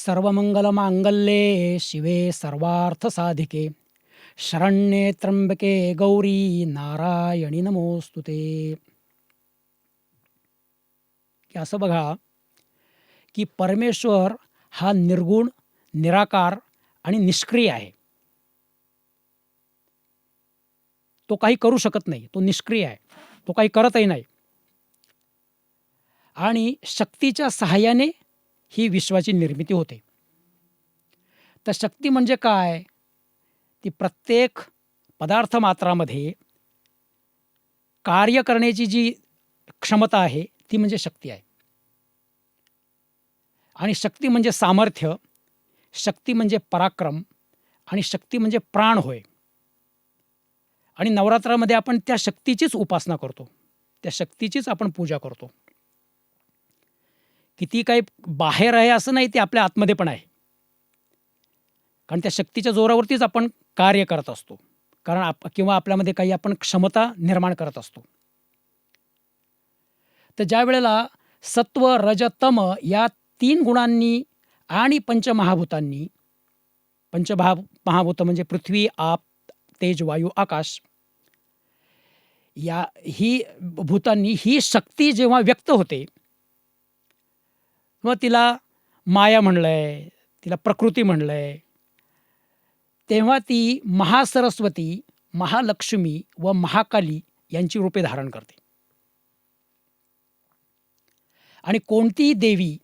सर्वमंगलमांगल्ये शिवे सर्वार्थसाधिके शरण्ये त्र्यंबके गौरी नारायणी नमोस्तुते. की असं बघा की परमेश्वर हा निर्गुण, निराकार आणि निष्क्रिय आहे. तो काही करू शकत नाही, तो निष्क्रिय आहे, तो काही करतही नाही. आणि शक्तीच्या सहाय्याने ही विश्वाची निर्मिती होते. तर शक्ती म्हणजे काय? ती प्रत्येक पदार्थ मात्रामध्ये कार्य करण्याची जी क्षमता आहे ती म्हणजे शक्ती आहे. आणि शक्ती म्हणजे सामर्थ्य, शक्ती म्हणजे पराक्रम आणि शक्ती म्हणजे प्राण होय. आणि नवरात्रामध्ये आपण त्या शक्तीचीच उपासना करतो, त्या शक्तीचीच आपण पूजा करतो. किती काही बाहेर आहे असं नाही, ते आपल्या आतमध्ये पण आहे. कारण त्या शक्तीच्या जोरावरतीच आपण कार्य करत असतो, कारण किंवा आपल्यामध्ये काही आपण क्षमता निर्माण करत असतो. तर ज्या वेळेला सत्व, रज, तम या 3 गुणांनी आणि पंचमहाभूतांनी, महाभूत म्हणजे पृथ्वी, आप, तेज, वायू, आकाश, ही भूतांनी ही शक्ती जेव्हा व्यक्त होते, मग तिला माया म्हणलंय, तिला प्रकृती म्हणलंय, तेव्हा ती महासरस्वती, महालक्ष्मी व महाकाली यांची रूपे धारण करते. आणि कोणतीही देवी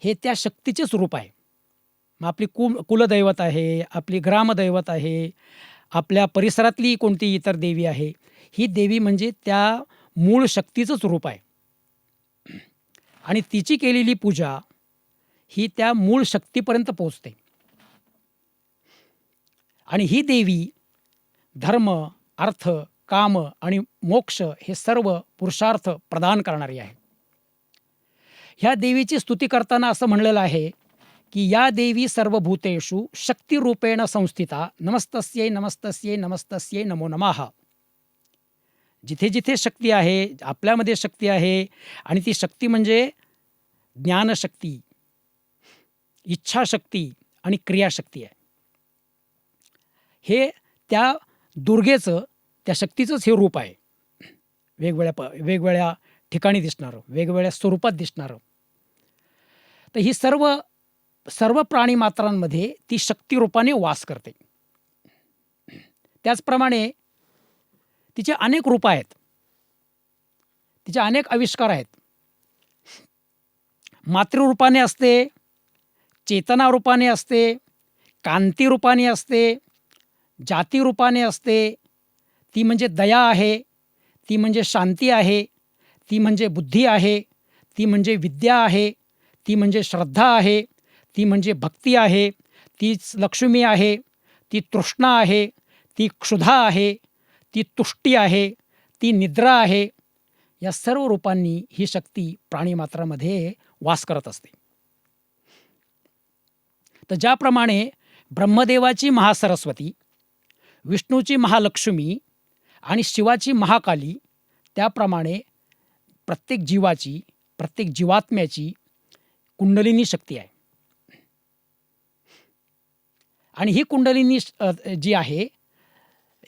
हे त्या शक्तीचेच रूप आहे. मग आपली कुलदैवत आहे, आपली ग्रामदैवत आहे, आपल्या परिसरातली कोणती इतर देवी आहे, ही देवी म्हणजे त्या मूळ शक्तीचंच रूप आहे. आणि तिची केलेली पूजा ही त्या मूळ शक्तीपर्यंत पोहोचते. आणि ही देवी धर्म, अर्थ, काम आणि मोक्ष हे सर्व पुरुषार्थ प्रदान करणारी आहे. ह्या देवीची स्तुती करताना असं म्हणलेलं आहे की या देवी सर्वभूतेषु शक्तिरूपेण संस्थिता, नमस्तस्यै नमस्तस्यै नमस्तस्यै नमो नमः. जिथे जिथे शक्ती आहे, आपल्यामध्ये शक्ती आहे, आणि ती शक्ती म्हणजे ज्ञानशक्ती, इच्छाशक्ती आणि क्रियाशक्ती आहे. हे त्या दुर्गेचं, त्या शक्तीचंच हे रूप आहे. वेगवेगळ्या ठिकाणी दिसणारं, वेगवेगळ्या स्वरूपात दिसणारं. तर ही सर्व प्राणीमात्रांमध्ये ती शक्तिरूपाने वास करते. त्याचप्रमाणे तिचे अनेक रूपं आहेत, तिचे अनेक आविष्कार आहेत. मातृरूपाने असते, चेतनारूपाने असते, कांतीरूपाने असते, जातीरूपाने असते. ती म्हणजे दया आहे, ती म्हणजे शांती आहे, ती म्हणजे बुद्धी आहे, ती म्हणजे विद्या आहे, ती म्हणजे श्रद्धा आहे, ती म्हणजे भक्ती आहे, तीच लक्ष्मी आहे, ती तृष्णा आहे, ती क्षुधा आहे, ती तुष्टी आहे, ती निद्रा आहे. या सर्व रूपांनी ही शक्ती प्राणीमात्रामध्ये वास करत असते. तर ज्याप्रमाणे ब्रह्मदेवाची महासरस्वती, विष्णूची महालक्ष्मी आणि शिवाची महाकाली, त्याप्रमाणे प्रत्येक जीवाची, प्रत्येक जीवात्म्याची कुंडलिनी शक्ती आहे. आणि ही कुंडलिनी जी आहे,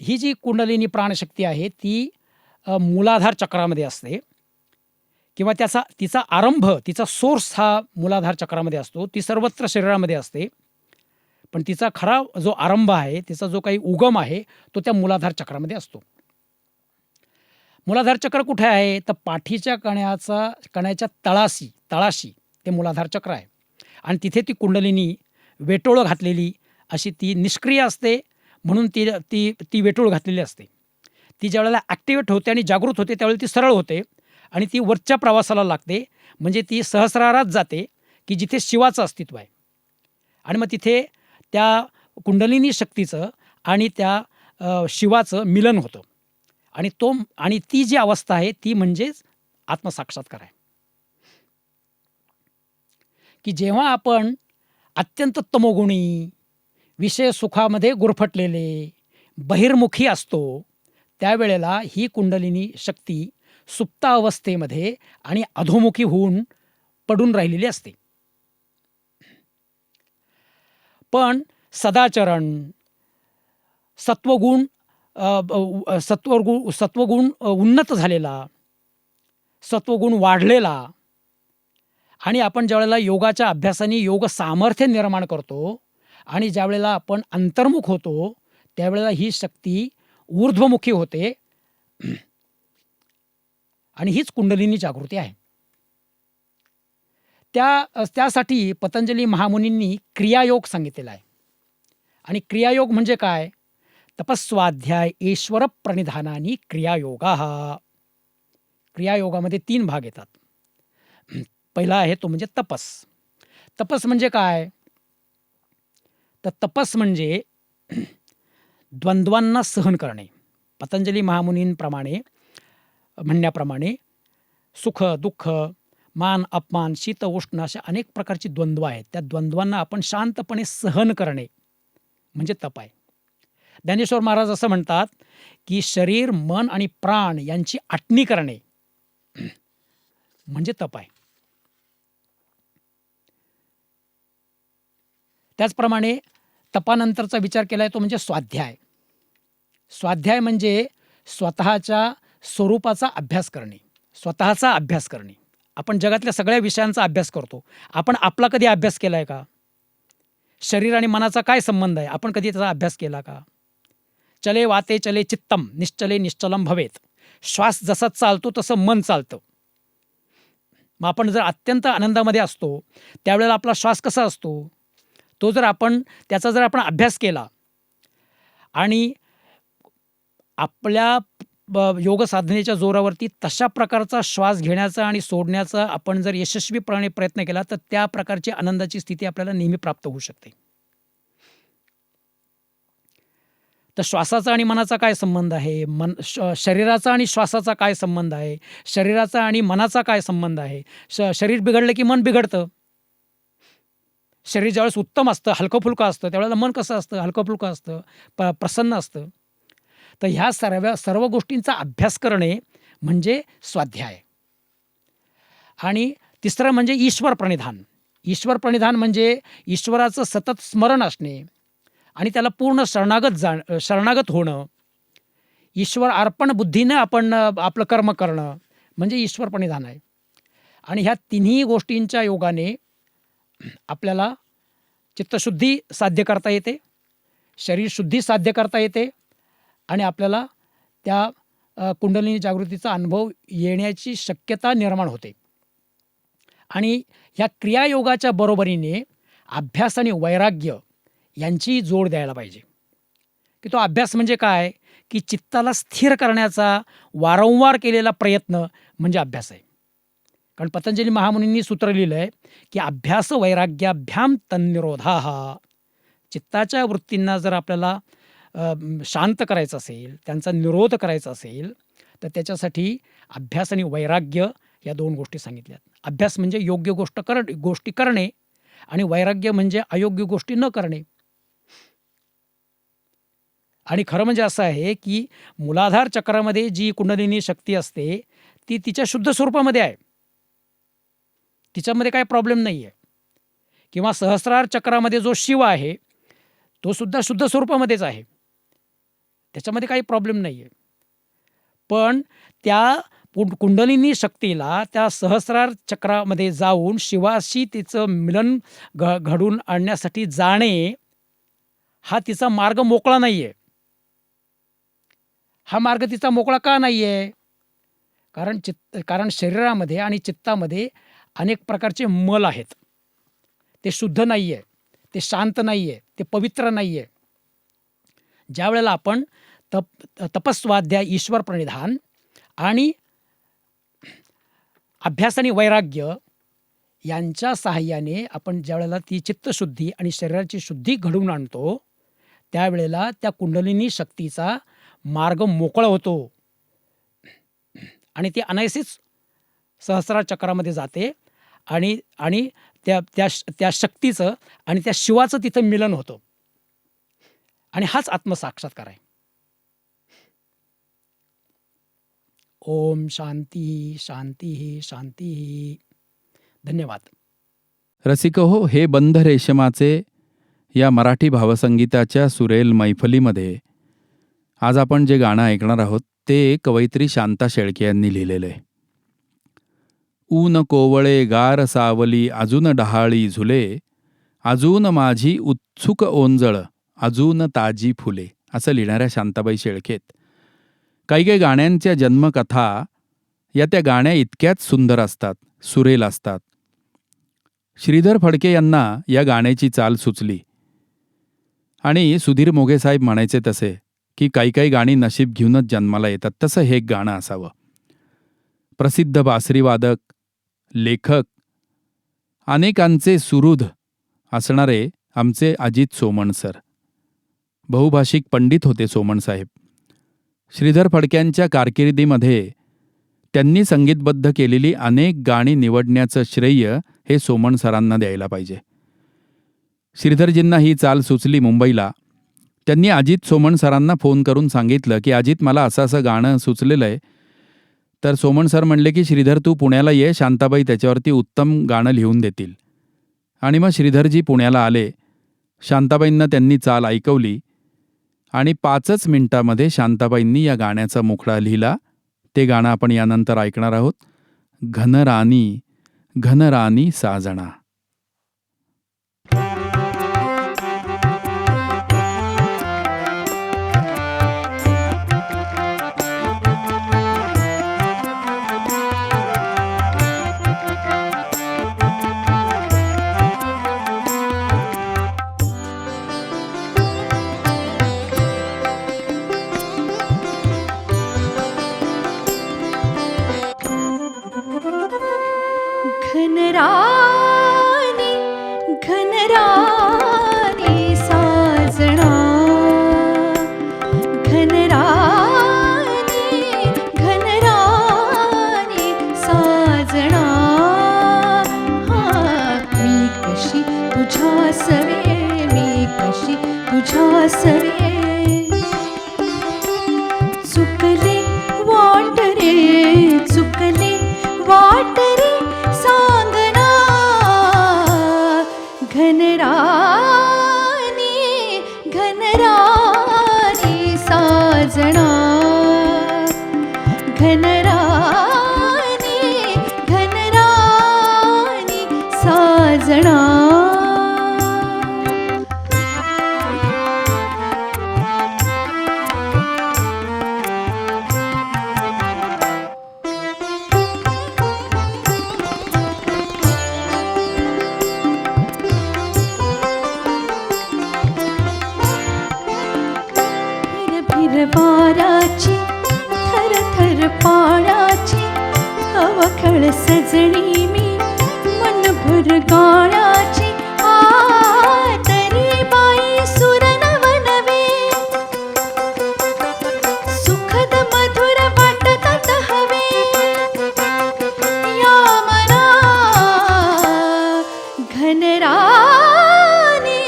ही जी कुंडलिनी प्राणशक्ती आहे ती मूलाधार चक्रामध्ये असते, किंवा तिचा आरंभ, तिचा सोर्स हा मूलाधार चक्रामध्ये असतो. ती सर्वत्र शरीरामध्ये असते, पण तिचा खरा जो आरंभ आहे, तिचा जो काही उगम आहे, तो त्या मूलाधार चक्रामध्ये असतो. मूलाधार चक्र कुठे आहे? तर पाठीच्या कण्याच्या तळाशी ते मूलाधार चक्र आहे. आणि तिथे ती कुंडलिनी वेटोळं घातलेली अशी ती निष्क्रिय असते, म्हणून ती वेटोळ घातलेली असते. ती ज्यावेळेला ॲक्टिवेट होते आणि जागृत होते त्यावेळेला ती सरळ होते आणि ती वरच्या प्रवासाला लागते, म्हणजे ती सहस्रारात जाते की जिथे शिवाचं अस्तित्व आहे. आणि मग तिथे त्या कुंडलिनी शक्तीचं आणि त्या शिवाचं मिलन होतं. आणि ती जी अवस्था आहे ती म्हणजेच आत्मसाक्षात्कार आहे. की जेव्हा आपण अत्यंत तमोगुणी, विषय सुखामध्ये गुरफटलेले, बहिर्मुखी असतो, त्यावेळेला ही कुंडलिनी शक्ती सुप्तावस्थेमध्ये आणि अधोमुखी होऊन पडून राहिलेली असते. पण सदाचरण, सत्वगुण सत्वगुण उन्नत झालेला, सत्वगुण वाढलेला आणि आपण ज्यावेळेला योगाच्या अभ्यासाने योग सामर्थ्य निर्माण करतो आणि ज्यावेळेला आपण अंतर्मुख होतो त्यावेळेला ही शक्ती ऊर्ध्वमुखी होते आणि हीच कुंडलिनी जागृती आहे. त्यासाठी पतंजली महामुनींनी क्रियायोग सांगितलेला आहे. आणि क्रियायोग म्हणजे काय? तपस्वाध्याय ईश्वर प्रणिधानानी क्रियायोगा. क्रियायोगामध्ये 3 भाग येतात. पहिला आहे तो म्हणजे तपस. तपस म्हणजे काय? तर तपस म्हणजे द्वंद्वांना सहन करणे. पतंजली महामुनींप्रमाणे म्हणण्याप्रमाणे सुख, दुःख, मान, अपमान, शीत, उष्ण अशा अनेक प्रकारची द्वंद्व आहेत. त्या द्वंद्वांना आपण शांतपणे सहन करणे म्हणजे तप आहे. ज्ञानेश्वर महाराज असं म्हणतात की शरीर, मन आणि प्राण यांची आटणी करणे म्हणजे तप आहे. त्याचप्रमाणे तपानंतरचा विचार केला आहे तो म्हणजे स्वाध्याय. स्वाध्याय म्हणजे स्वतःच्या स्वरूपाचा अभ्यास करणे, स्वतःचा अभ्यास करणे. आपण जगातल्या सगळ्या विषयांचा अभ्यास करतो. आपण आपला कधी अभ्यास केला आहे का? शरीर आणि मनाचा काय संबंध आहे? आपण कधी त्याचा अभ्यास केला का? चले वाते चले चित्तम निश्चले निश्चलम भवेत. श्वास जसा चालतो तसं मन चालतं. मग आपण जर अत्यंत आनंदामध्ये असतो त्यावेळेला आपला श्वास कसा असतो? तो जर आपण त्याचा जर आपण अभ्यास केला आणि आपल्या योग साधनेच्या जोरावरती तशा प्रकारचा श्वास घेण्याचा आणि सोडण्याचा आपण जर यशस्वीपणे प्रयत्न केला तर त्या प्रकारची आनंदाची स्थिती आपल्याला नेहमी प्राप्त होऊ शकते. तर श्वासाचा आणि मनाचा काय संबंध आहे? शरीराचा आणि श्वासाचा काय संबंध आहे? शरीराचा आणि मनाचा काय संबंध आहे? शरीर बिघडलं की मन बिघडतं. शरीर ज्यावेळेस उत्तम असतं, हलकं-फुलकं असतं, त्यावेळेला मन कसं असतं? हलकं-फुलकं असतं, प्रसन्न असतं. तर ह्या सर्व गोष्टींचा अभ्यास करणे म्हणजे स्वाध्याय. आणि तिसरं म्हणजे ईश्वर प्रणिधान. ईश्वर प्रणिधान म्हणजे ईश्वराचं सतत स्मरण असणे आणि त्याला पूर्ण शरणागत होणं. ईश्वर अर्पण बुद्धीनं आपण आपलं कर्म करणं म्हणजे ईश्वर प्रणिधान आहे. आणि ह्या तिन्ही गोष्टींच्या योगाने आपल्याला चित्तशुद्धी साध्य करता येते, शरीरशुद्धी साध्य करता येते आणि आपल्याला त्या कुंडलिनी जागृतीचा अनुभव येण्याची शक्यता निर्माण होते. आणि ह्या क्रियायोगाच्या बरोबरीने अभ्यास आणि वैराग्य यांची जोड द्यायला पाहिजे. की तो अभ्यास म्हणजे काय? की चित्ताला स्थिर करण्याचा वारंवार केलेला प्रयत्न म्हणजे अभ्यास आहे. कारण पतंजली महामुनींनी सूत्र लिहिलं आहे की अभ्यास वैराग्याभ्याम तन्निरोधाः. चित्ताच्या वृत्तींना जर आपल्याला शांत करायचं असेल, त्यांचा निरोध करायचा असेल तर त्याच्यासाठी अभ्यास आणि वैराग्य या 2 गोष्टी सांगितल्यात. अभ्यास म्हणजे योग्य गोष्टी करणे आणि वैराग्य म्हणजे अयोग्य गोष्टी न करणे. आणि खरं म्हणजे असं आहे की मूलाधार चक्रामध्ये जी कुंडलिनी शक्ती असते ती तिच्या शुद्ध स्वरूपामध्ये आहे, तिच्यामध्ये काही प्रॉब्लेम नाही आहे. किंवा सहस्रार चक्रामध्ये जो शिव आहे तो सुद्धा शुद्ध स्वरूपामध्येच आहे, त्याच्यामध्ये काही प्रॉब्लेम नाही आहे. पण त्या कुंडलिनी शक्तीला त्या सहस्रार चक्रामध्ये जाऊन शिवाशी तिचं मिलन घडून आणण्यासाठी जाणे हा तिचा मार्ग मोकळा नाही आहे. हा मार्ग तिचा मोकळा का नाही आहे? कारण शरीरामध्ये आणि चित्तामध्ये अनेक प्रकारचे मल आहेत. ते शुद्ध नाही आहे, ते शांत नाही आहे, ते पवित्र नाही आहे. ज्यावेळेला आपण तपस्वाध्याय ईश्वर प्रणिधान आणि अभ्यास आणि वैराग्य यांच्या साहाय्याने आपण ज्यावेळेला ती चित्तशुद्धी आणि शरीराची शुद्धी घडवून आणतो त्यावेळेला त्या कुंडलिनी शक्तीचा मार्ग मोकळा होतो आणि ती अनायसेच सहस्रार चक्रामध्ये जाते आणि त्या शक्तीचं आणि त्या शिवाचं तिथं मिलन होतं. आणि हाच आत्मसाक्षात्कार आहे. ओम शांती शांती शांती. धन्यवाद. रसिक हो, हे बंध रेशमाचे या मराठी भावसंगीताच्या सुरेल मैफलीमध्ये आज आपण जे गाणं ऐकणार आहोत ते कवयित्री शांता शेळके यांनी लिहिलेलं आहे. ऊन कोवळे गार सावली अजून डहाळी झुले, अजून माझी उत्सुक ओंजळ अजून ताजी फुले, असं लिहिणाऱ्या शांताबाई शेळके आहेत. काही गाण्यांच्या जन्मकथा या त्या गाण्या इतक्याच सुंदर असतात, सुरेल असतात. श्रीधर फडके यांना या गाण्याची चाल सुचली आणि सुधीर मोघे साहेब म्हणायचे तसे की काही गाणी नशीब घेऊनच जन्माला येतात, तसं हे एक गाणं असावं. प्रसिद्ध बासरीवादक, लेखक, अनेकांचे सुहृद असणारे आमचे अजित सोमण सर. बहुभाषिक पंडित होते सोमण साहेब. श्रीधर फडक्यांच्या कारकिर्दीमध्ये त्यांनी संगीतबद्ध केलेली अनेक गाणी निवडण्याचं श्रेय हे सोमण सरांना द्यायला पाहिजे. श्रीधरजींना ही चाल सुचली मुंबईला. त्यांनी अजित सोमण सरांना फोन करून सांगितलं की अजित, मला असं गाणं सुचलेलं आहे. तर सोमण सर म्हणले की श्रीधर, तू पुण्याला ये, शांताबाई त्याच्यावरती उत्तम गाणं लिहून देतील. आणि मग श्रीधरजी पुण्याला आले. शांताबाईंना त्यांनी चाल ऐकवली आणि 5च मिनिटामध्ये शांताबाईंनी या गाण्याचा मुखडा लिहिला. ते गाणं आपण यानंतर ऐकणार आहोत. घनराणी घनराणी साजना. घनराणी घनराणी साजना, घनराणी घनराणी साजना. मी कशी तुझ्या सवे, मी कशी तुझ्या सवे. चुकले वाट रे, चुकले वाट रे सांगना. घनराणी घनराणी साजना, घनराणी घनराणी साजना. वाराची थर थर पाण्याची अवखळ सजणी मी, मनभर गाण्याची तरी बाई सुर नवनवे. सुखद मधुर वाटतात हवे या मना. घनराणी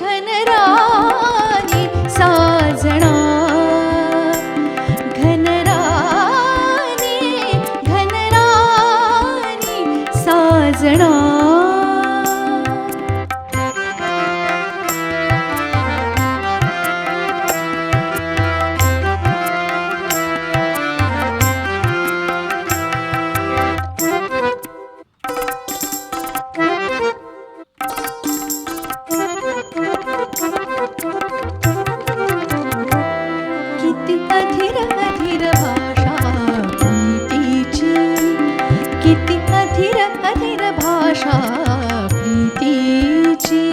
घनराणी साजना, साजना. किती अधीर अधीर भाषा प्रीतीची, किती अधीर अधीर भाषा प्रीतीची.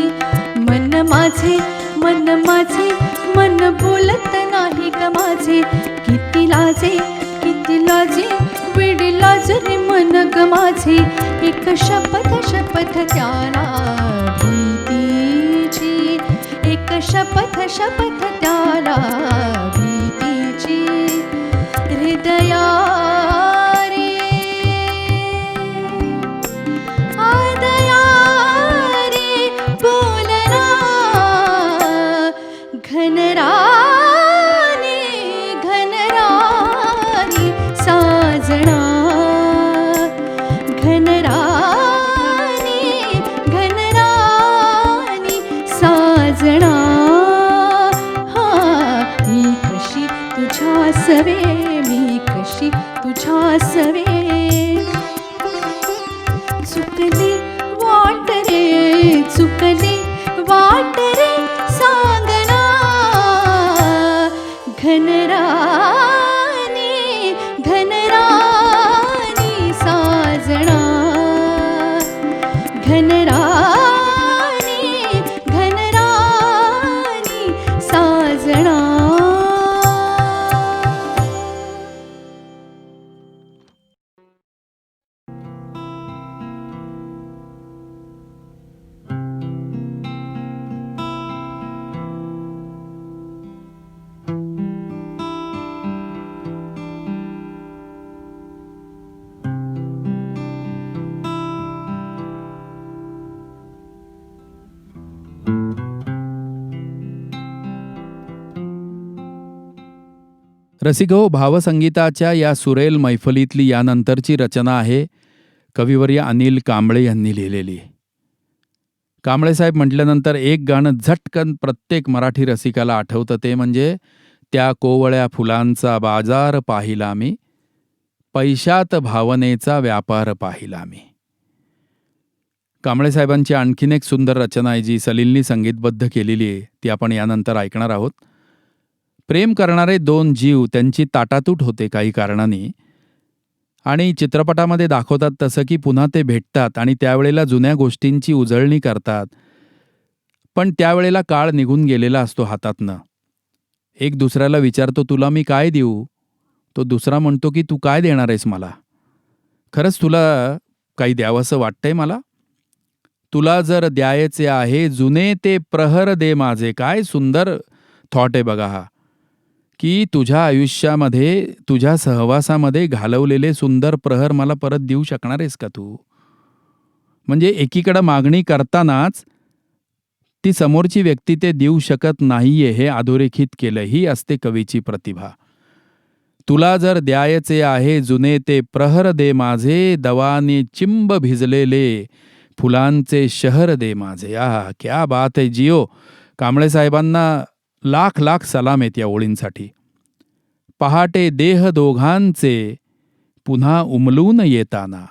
मन माझे मन माझे मन बोलत नाही ग माझे. किती लाजे वेडी लाज रे मन ग माझे. एक शपथ शपथ त्याला भीतीची, एक शपथ शपथ त्याला भीतीची. हृदया रे आदया रे बोलना. घनराणी घनराणी साजना, घनराणी घनराणी साजना. सवे मी कशी तुझ्या सवे चुकली वाट रे चुकली वाट रे सांगना घनराणी घनराणी साजना घनराणी घनराणी साजना. रसिको, भावसंगीताच्या या सुरेल मैफलीतली यानंतरची रचना आहे कविवर्य अनिल कांबळे यांनी लिहिलेली. कांबळेसाहेब म्हटल्यानंतर एक गाणं झटकन प्रत्येक मराठी रसिकाला आठवतं, ते म्हणजे त्या कोवळ्या फुलांचा बाजार पाहिला मी, पैशात भावनेचा व्यापार पाहिला मी. कांबळेसाहेबांची आणखीन एक सुंदर रचना आहे जी सलीलनी संगीतबद्ध केलेली आहे, ती आपण यानंतर ऐकणार आहोत. प्रेम करणारे दोन जीव त्यांची ताटातूट होते काही कारणाने, आणि चित्रपटामध्ये दाखवतात तसं की पुन्हा ते भेटतात आणि त्यावेळेला जुन्या गोष्टींची उजळणी करतात. पण त्यावेळेला काळ निघून गेलेला असतो हातातनं. एक दुसऱ्याला विचारतो, तुला मी काय देऊ? तो दुसरा म्हणतो की तू काय देणार आहेस मला? खरंच तुला काही द्यावंसं वाटतंय मला? तुला जर द्यायचे आहे जुने ते प्रहर दे माझे. काय सुंदर थॉट आहे बघा हा, की तुझ्या आयुष्यामध्ये तुझ्या सहवासामध्ये घालवलेले सुंदर प्रहर मला परत देऊ शकणार आहेस का तू? म्हणजे एकीकडं मागणी करतानाच ती समोरची व्यक्ती ते देऊ शकत नाहीये हे अधोरेखित केलं. ही असते कवीची प्रतिभा. तुला जर द्यायचे आहे जुने ते प्रहर दे माझे, दवाने चिंब भिजलेले फुलांचे शहर दे माझे. क्या बात आहे जिओ. कांबळे साहेबांना लाख लाख सलाम आहेत या ओळींसाठी. पहाटे देह दोघांचे पुन्हा उमलून येताना,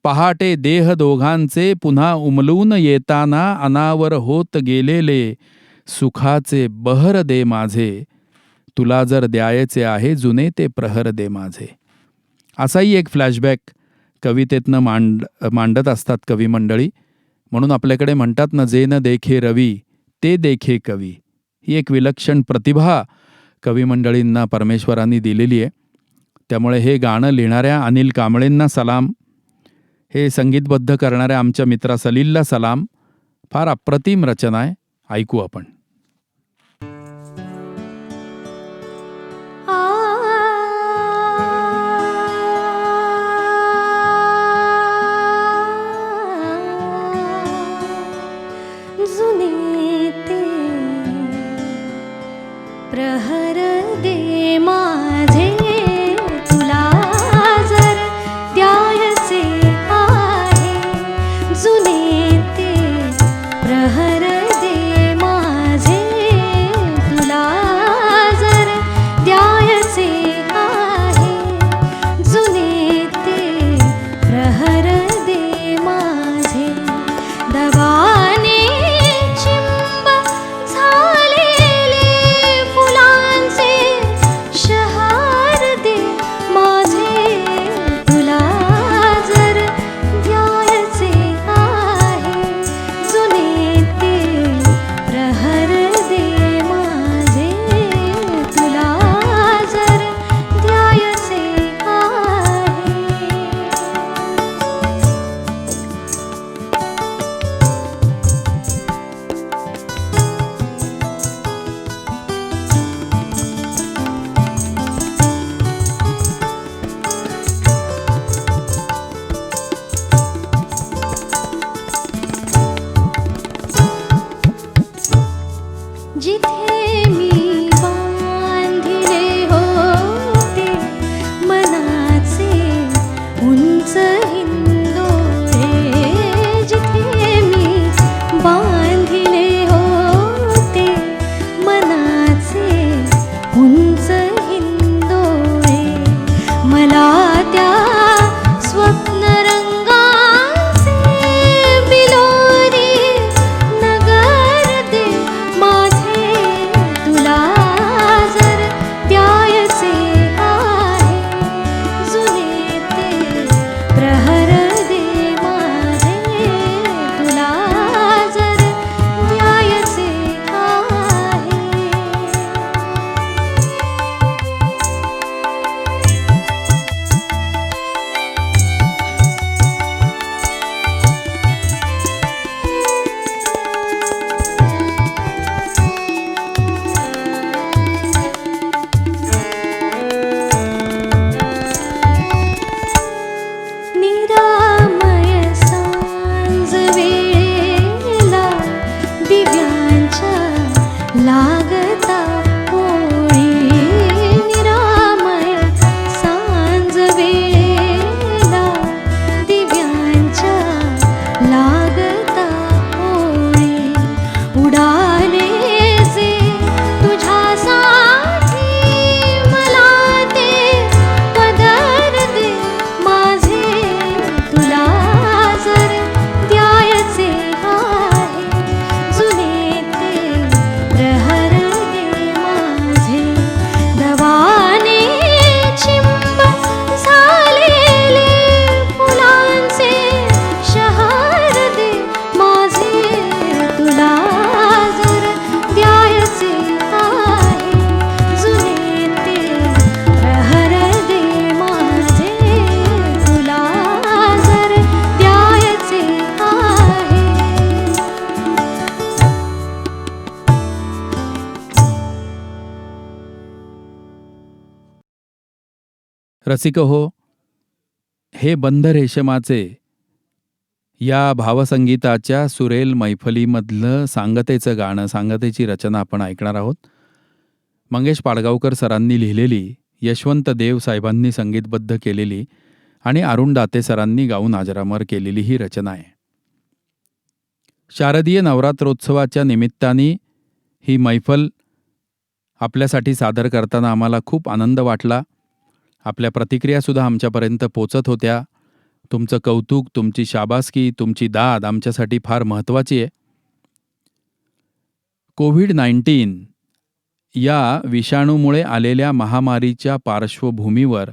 पहाटे देह दोघांचे पुन्हा उमलून येताना, अनावर होत गेलेले सुखाचे बहर दे माझे. तुला जर द्यायचे आहे जुने ते प्रहर दे माझे. असाही एक फ्लॅशबॅक कवितेतनं मांडत असतात कवी मंडळी. म्हणून आपल्याकडे म्हणतात ना, जे न देखे रवी ते देखे कवी. ही एक विलक्षण प्रतिभा कवी मंडळींना परमेश्वरांनी दिलेली आहे. त्यामुळे हे गाणं लिहिणाऱ्या अनिल कांबळेंना सलाम, हे संगीतबद्ध करणाऱ्या आमच्या मित्रा सलीलला सलाम. फार अप्रतिम रचना आहे, ऐकू आपण. जुने ते प्रहर दे माझे, तुला जर द्यायचे आहे जुने ते प्रहर दे माझे, तुला जर द्यायचे आहे जुने ते प्रहर दे माझे. दवाने चिंब झालेले फुलांचे शहर दे माझे, तुला जर द्यायचे आहे जुने ते प्रहर दे माझे, तुला जर द्यायचे आहे. जिथे मी बांधिले होते मनाचे उंच हिंदोरे, जिथे मी बांधिले होते मनाचे उंच हिंदोरे, रसिक हो, हे बंध रेशमाचे या भावसंगीताच्या सुरेल मैफलीमधलं सांगतेचं गाणं, सांगतेची रचना आपण ऐकणार आहोत. मंगेश पाडगावकर सरांनी लिहिलेली, यशवंत देव साहेबांनी संगीतबद्ध केलेली आणि अरुण दाते सरांनी गाऊन अजरामर केलेली ही रचना आहे. शारदीय नवरात्रोत्सवाच्या निमित्ताने ही मैफल आपल्यासाठी सादर करताना आम्हाला खूप आनंद वाटला. आपल्या प्रतिक्रियासुद्धा आमच्यापर्यंत पोचत होत्या. तुमचं कौतुक, तुमची शाबासकी, तुमची दाद आमच्यासाठी फार महत्त्वाची आहे. कोविड-19 या विषाणूमुळे आलेल्या महामारीच्या पार्श्वभूमीवर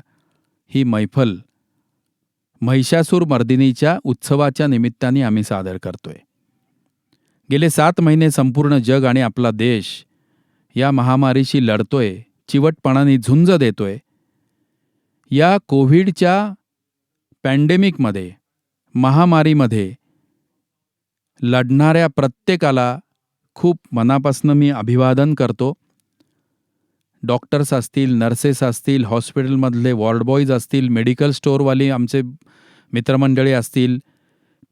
ही मैफल महिषासूर मर्दिनीच्या उत्सवाच्या निमित्ताने आम्ही सादर करतोय. गेले 7 महिने संपूर्ण जग आणि आपला देश या महामारीशी लढतोय, चिवटपणाने झुंज देतोय. या कोविडच्या पॅन्डेमिकमध्ये, महामारीमध्ये लढणाऱ्या प्रत्येकाला खूप मनापासून मी अभिवादन करतो. डॉक्टर्स असतील, नर्सेस असतील, हॉस्पिटलमधले वॉर्डबॉईज असतील, मेडिकल स्टोअरवाली आमचे मित्रमंडळी असतील,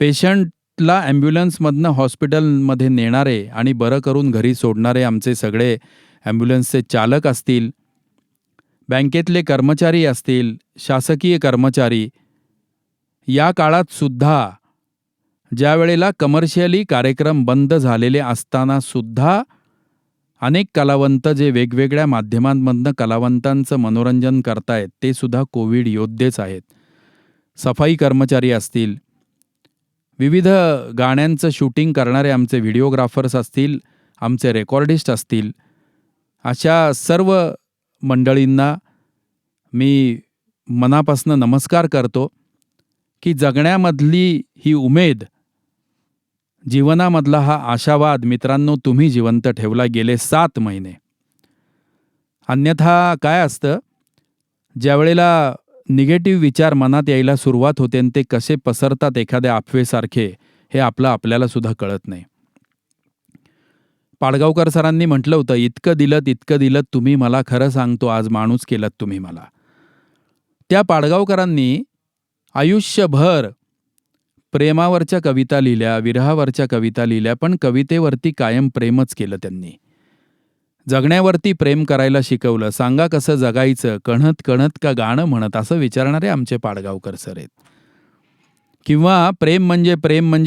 पेशंटला ॲम्ब्युलन्समधनं हॉस्पिटलमध्ये नेणारे आणि बरं करून घरी सोडणारे आमचे सगळे ॲम्ब्युलन्सचे चालक असतील, बँकेतले कर्मचारी असतील, शासकीय कर्मचारी, या काळात सुद्धा ज्या वेळेला कमर्शियली कार्यक्रम बंद झालेले असताना सुद्धा अनेक कलावंत जे वेगवेगळ्या माध्यमांमधनं कलावंतांचं मनोरंजन करतायत ते सुद्धा कोविड योद्धेच आहेत. सफाई कर्मचारी असतील, विविध गाण्यांचं शूटिंग करणारे आमचे व्हिडिओग्राफर्स असतील, आमचे रेकॉर्डिस्ट असतील, अशा सर्व मंडळींना मी मनापासून नमस्कार करतो की जगण्यामधली ही उमेद, जीवनामधला हा आशावाद मित्रांनो तुम्ही जिवंत ठेवला गेले 7 महिने. अन्यथा काय असतं, ज्यावेळेला निगेटिव्ह विचार मनात यायला सुरुवात होते आणि ते कसे पसरतात एखाद्या अफवेसारखे हे आपल्याला सुद्धा कळत नाही. पाडगावकर सरांनी म्हटलं होतं, इतकं दिलं तुम्ही मला, खरं सांगतो आज माणूस केलत तुम्ही मला. त्या पाडगावकरांनी आयुष्यभर प्रेमावरच्या कविता लिहिल्या, विरहावरच्या कविता लिहिल्या, पण कवितेवरती कायम प्रेमच केलं त्यांनी. जगण्यावरती प्रेम करायला शिकवलं. सांगा कसं जगायचं, कणत कणत का गाणं म्हणत, असं विचारणारे आमचे पाडगावकर सर आहेत. किंवा प्रेम म्हणजे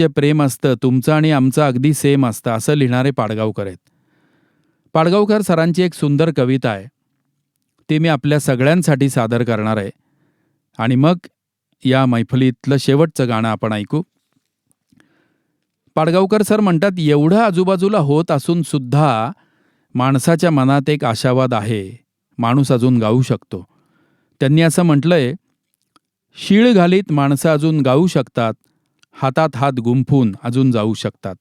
प्रेम असतं, तुमचं आणि आमचं अगदी सेम असतं, असं लिहिणारे पाडगावकर आहेत. पाडगावकर सरांची एक सुंदर कविता आहे, ती मी आपल्या सगळ्यांसाठी सादर करणार आहे. आणि मग या मैफलीतलं शेवटचं गाणं आपण ऐकू. पाडगावकर सर म्हणतात, एवढं आजूबाजूला होत असून सुद्धा माणसाच्या मनात एक आशावाद आहे, माणूस अजून गाऊ शकतो. त्यांनी असं म्हटलंय, शीळ घालीत माणसं अजून गाऊ शकतात, हातात हात गुंफून अजून जाऊ शकतात.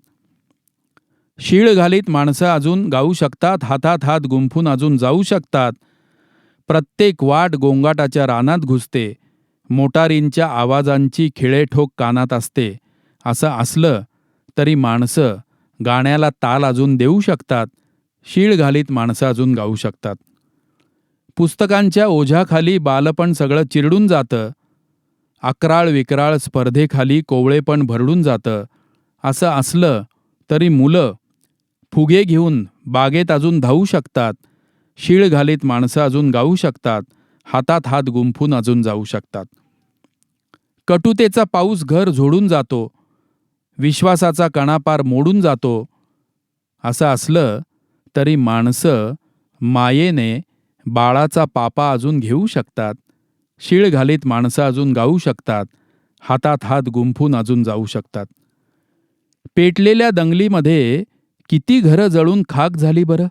शीळ घालीत माणसं अजून गाऊ शकतात, हातात हात गुंफून अजून जाऊ शकतात. प्रत्येक वाट गोंगाटाच्या रानात घुसते, मोटारींच्या आवाजांची खिळेठोक कानात असते. असं असलं तरी माणसं गाण्याला ताल अजून देऊ शकतात, शीळ घालीत माणसं अजून गाऊ शकतात. पुस्तकांच्या ओझ्याखाली बालपण सगळं चिरडून जातं, अकराळ विक्राळ स्पर्धेखाली कोवळेपण भरडून जातं. असं असलं तरी मुलं फुगे घेऊन बागेत अजून धावू शकतात, शीळ घालीत माणसं अजून गाऊ शकतात, हातात हात गुंफून अजून जाऊ शकतात. कटुतेचा पाऊस घर झोडून जातो, विश्वासाचा कणापार मोडून जातो. असं असलं तरी माणसं मायेने बाळाचा पापा अजून घेऊ शकतात, शीळ घालीत माणसं अजून गाऊ शकतात, हातात हात गुंफून अजून जाऊ शकतात. पेटलेल्या दंगलीमध्ये किती घरं जळून खाक झाली बरं.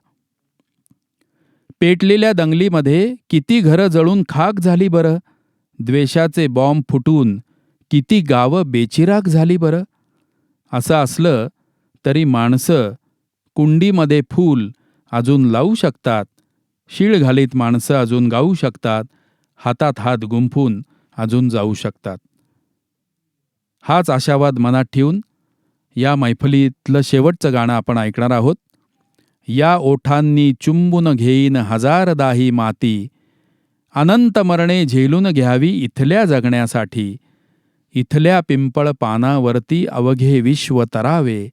पेटलेल्या दंगलीमध्ये किती घरं जळून खाक झाली बरं. द्वेषाचे बॉम्ब फुटून किती गावं बेचिराग झाली बरं. असं असलं तरी माणसं कुंडीमध्ये फूल अजून लावू शकतात, शीळ घालीत माणसं अजून गाऊ शकतात, हातात हात गुंफून अजून जाऊ शकतात. हाच आशावाद मनात ठेवून या मैफलीतलं शेवटचं गाणं आपण ऐकणार आहोत. या ओठांनी चुंबून घेईन हजार दाही माती, अनंत मरणे झेलून घ्यावी इथल्या जगण्यासाठी. इथल्या पिंपळ पानावरती अवघे विश्व तरावे.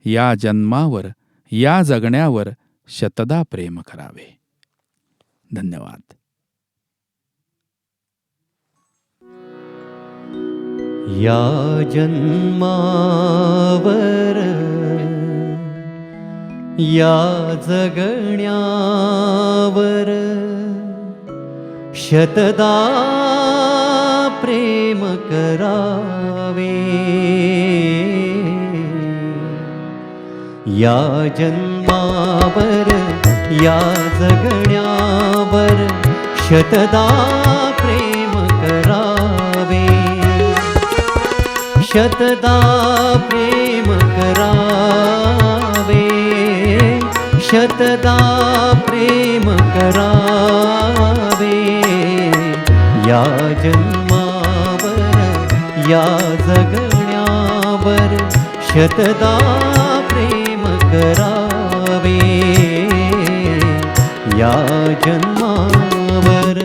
या जन्मावर या जगण्यावर शतदा प्रेम करावे. धन्यवाद. या जन्मावर या जगण्यावर शतदा प्रेम करावे. या जन्मावर या जगण्यावर शतदा प्रेम करावे. शतदा प्रेम करावे. शतदा प्रेम करावे. या जन्मावर या जगण्यावर शतदा प्रेम करावे. या जन्मावर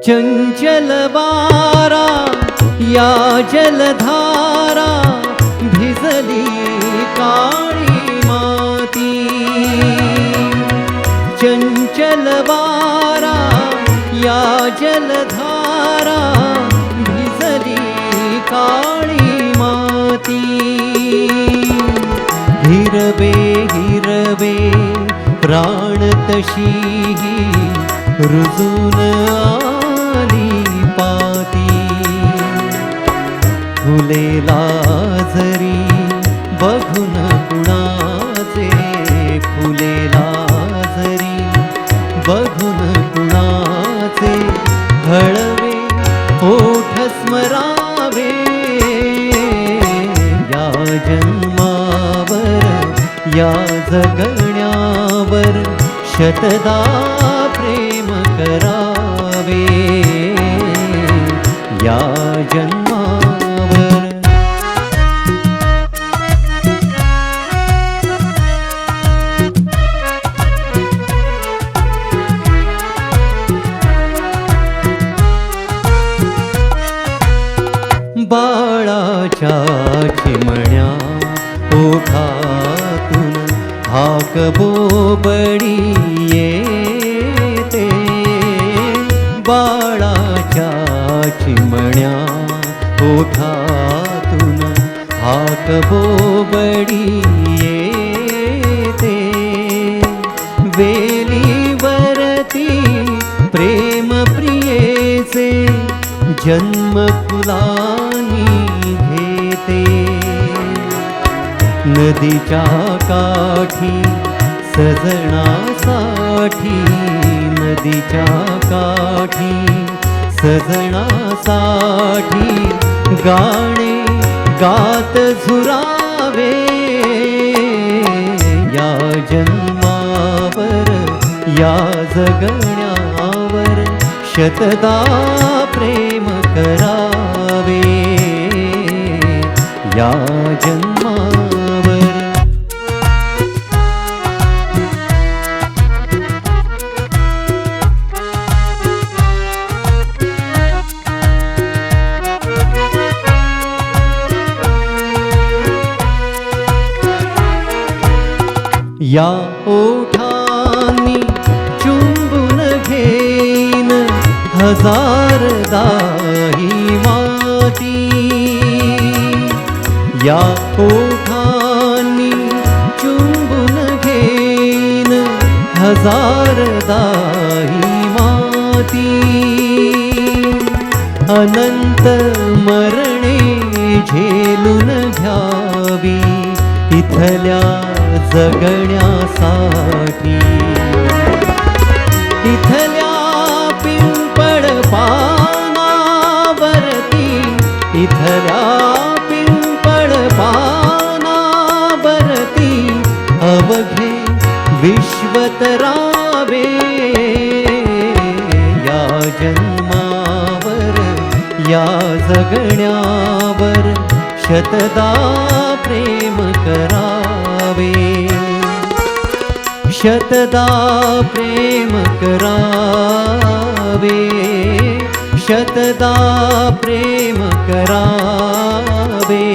चंचल वारा या जलधारा भिजली काळी माती. चंचल वारा या जलधारा भिजली काळी माती. हिरवे हिरवे प्राण तशीही रुजून आली पाती. फुलेला जरी बघून कुणाचे. फुलेला जरी बघून कुणाचे हळवे ओठ स्मरावे. या जन्मावर या जगण्यावर शतदा प्रेम करावे. या जन्मावर बाळाच्या चिमण्या ओठातून हाक बोबडी येते. बाळाच्या चिमण्या ओठातून हाक बोबडी येते. वेलीवरती प्रेम प्रियेचे जन्म फुलांनी घेते. नदीच्या काठी सजणासाठी. नदीच्या काठी सजणासाठी गाणे गात झुरावे. या जन्मावर या जगण्यावर शतदा प्रेम करावे. या जन्मावर या ओठांनी चुंबून घेन हजारदा ही माती. या ओठांनी चुंबून घेन हजारदा ही माती. अनंत मरणे झेलून घ्यावी इथल्या जगण्यासाठी. इथल्या पिंपळ पानावरती. इथल्या पिंपळ पानावरती अवघे विश्व तरावे. या जन्मावर जगण्यावर शतदा प्रेम करावे, शतदा प्रेम करावे, शतदा प्रेम करावे.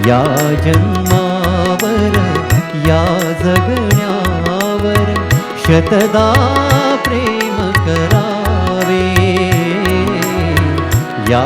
या जन्मावर या जगण्यावर शतदा प्रेम करावे. या